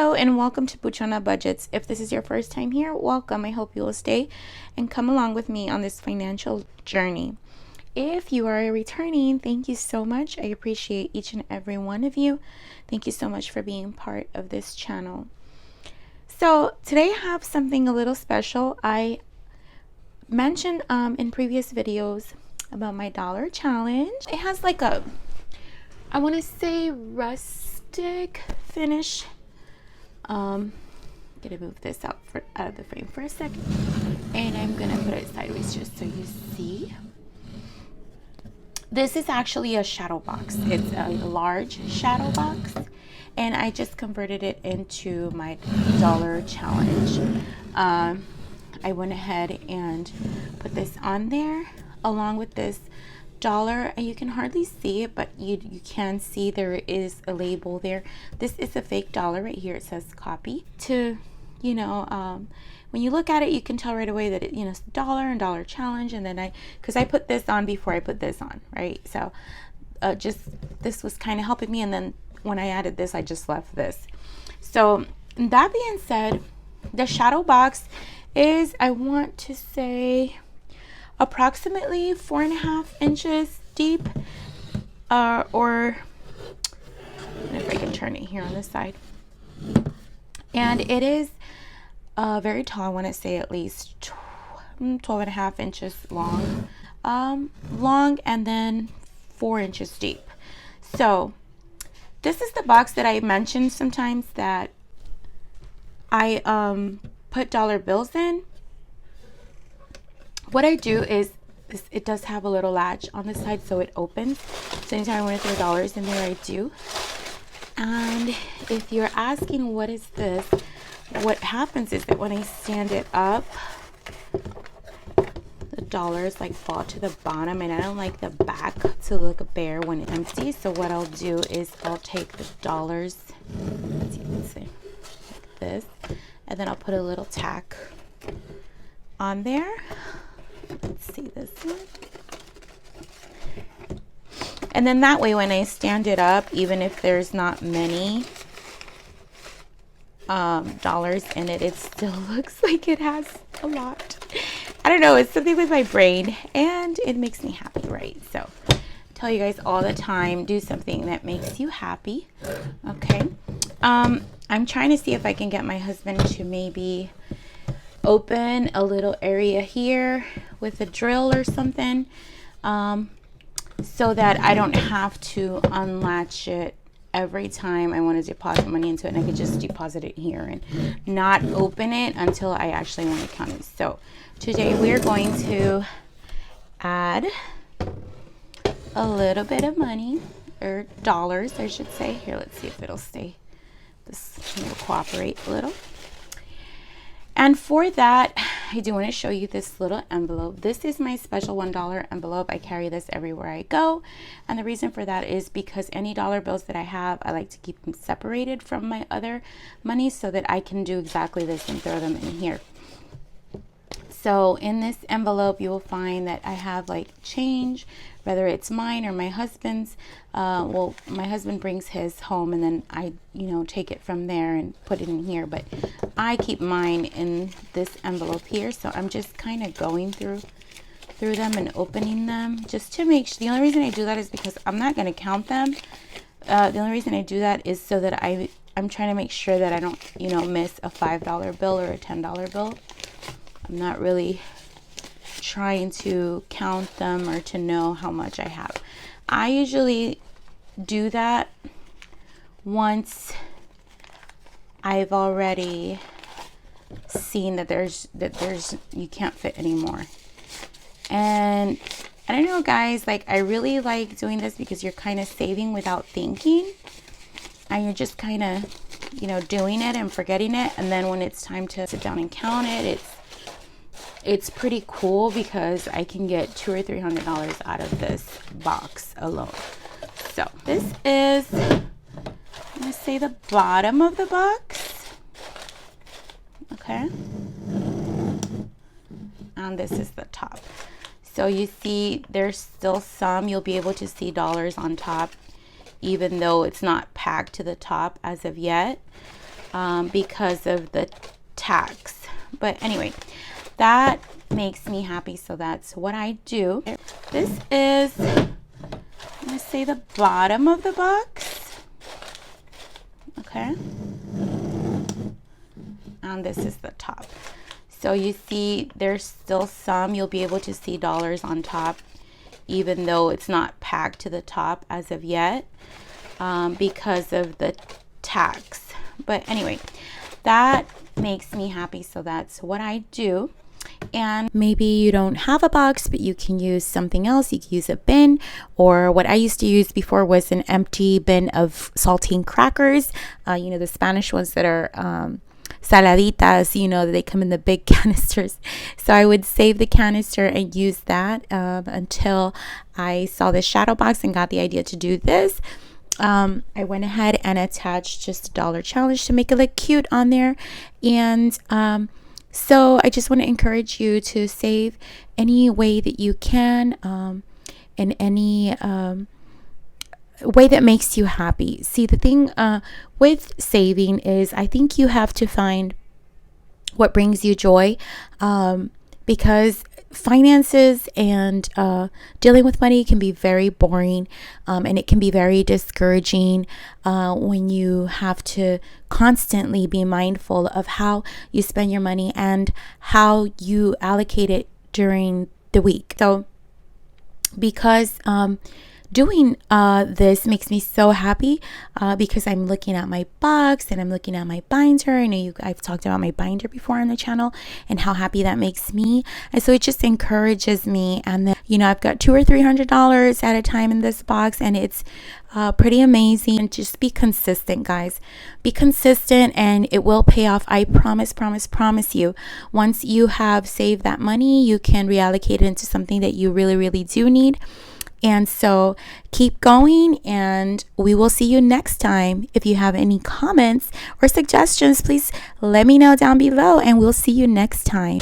Hello and welcome to Buchona Budgets. If this is your first time here, welcome. I hope you will stay and come along with me on this financial journey. If you are returning, thank you so much. I appreciate each and every one of you. Thank you so much for being part of this channel. So today I have something a little special. I mentioned in previous videos about my dollar challenge. It has like a, I want to say rustic finish. Gonna move this out of the frame for a second, and I'm gonna put it sideways just so you see. This is actually a shadow box. It's a large shadow box, and I just converted it into my dollar challenge. I went ahead and put this on there along with this dollar, and you can hardly see it, but you can see there is a label there. This is a fake dollar right here. It says copy to, when you look at it, you can tell right away that it, it's dollar and dollar challenge. And then because I put this on before I put this on, right? So this was kind of helping me. And then when I added this, I just left this. So that being said, the shadow box is, I want to say, approximately 4.5 inches deep, or if I can turn it here on this side. And it is very tall. I want to say at least 12.5 inches long, and then 4 inches deep. So this is the box that I mentioned sometimes that I put dollar bills in. What I do is, it does have a little latch on the side so it opens. So anytime I want to throw dollars in there, I do. And if you're asking what is this, what happens is that when I stand it up, the dollars like fall to the bottom, and I don't like the back to look bare when empty. So what I'll do is I'll take the dollars, as you can see, like this, and then I'll put a little tack on there. Let's see this one. And then that way when I stand it up, even if there's not many dollars in it, it still looks like it has a lot. I don't know, it's something with my brain and it makes me happy, right? So I tell you guys all the time, do something that makes you happy. Okay. I'm trying to see if I can get my husband to maybe open a little area here with a drill or something, so that I don't have to unlatch it every time I want to deposit money into it, and I could just deposit it here and not open it until I actually want to count it. So today we're going to add a little bit of money, or dollars I should say. Here, let's see if it'll stay. This will cooperate a little. And for that, I do want to show you this little envelope. This is my special $1 envelope. I carry this everywhere I go. And the reason for that is because any dollar bills that I have, I like to keep them separated from my other money so that I can do exactly this and throw them in here. So in this envelope, you will find that I have like change, whether it's mine or my husband's. Well, my husband brings his home, and then I, take it from there and put it in here. But I keep mine in this envelope here. So I'm just kind of going through them and opening them just to make sure. The only reason I do that is because I'm not going to count them. The only reason I do that is so that I'm trying to make sure that I don't, miss a $5 bill or a $10 bill. I'm not really trying to count them or to know how much I have. I usually do that once I've already seen that there's you can't fit anymore. And I don't know, guys, like I really like doing this because you're kind of saving without thinking, and you're just kind of doing it and forgetting it, and then when it's time to sit down and count it, it's pretty cool because I can get $200 or $300 out of this box alone. So this is, I'm going to say, the bottom of the box. Okay. And this is the top. So you see there's still some, you'll be able to see dollars on top, even though it's not packed to the top as of yet. because of the tax. But anyway, that makes me happy, so that's what I do. This is, I'm gonna say, the bottom of the box. Okay, and this is the top. So you see there's still some, you'll be able to see dollars on top, even though it's not packed to the top as of yet, because of the tax. But anyway, that makes me happy, so that's what I do. And maybe you don't have a box, but you can use something else. You can use a bin, or what I used to use before was an empty bin of saltine crackers, you know, the Spanish ones that are saladitas, you know, they come in the big canisters. So I would save the canister and use that until I saw the shadow box and got the idea to do this. I went ahead and attached just a dollar challenge to make it look cute on there. And so I just want to encourage you to save any way that you can, in any way that makes you happy. See, the thing with saving is I think you have to find what brings you joy, because finances and dealing with money can be very boring, and it can be very discouraging when you have to constantly be mindful of how you spend your money and how you allocate it during the week. So because doing this makes me so happy, because I'm looking at my box and I'm looking at my binder. I know I've talked about my binder before on the channel and how happy that makes me, and so it just encourages me. And then, you know, I've got $200 or $300 at a time in this box, and it's pretty amazing. And just be consistent, guys. Be consistent, and it will pay off. I promise you. Once you have saved that money, you can reallocate it into something that you really do need. And so keep going, and we will see you next time. If you have any comments or suggestions, please let me know down below, and we'll see you next time.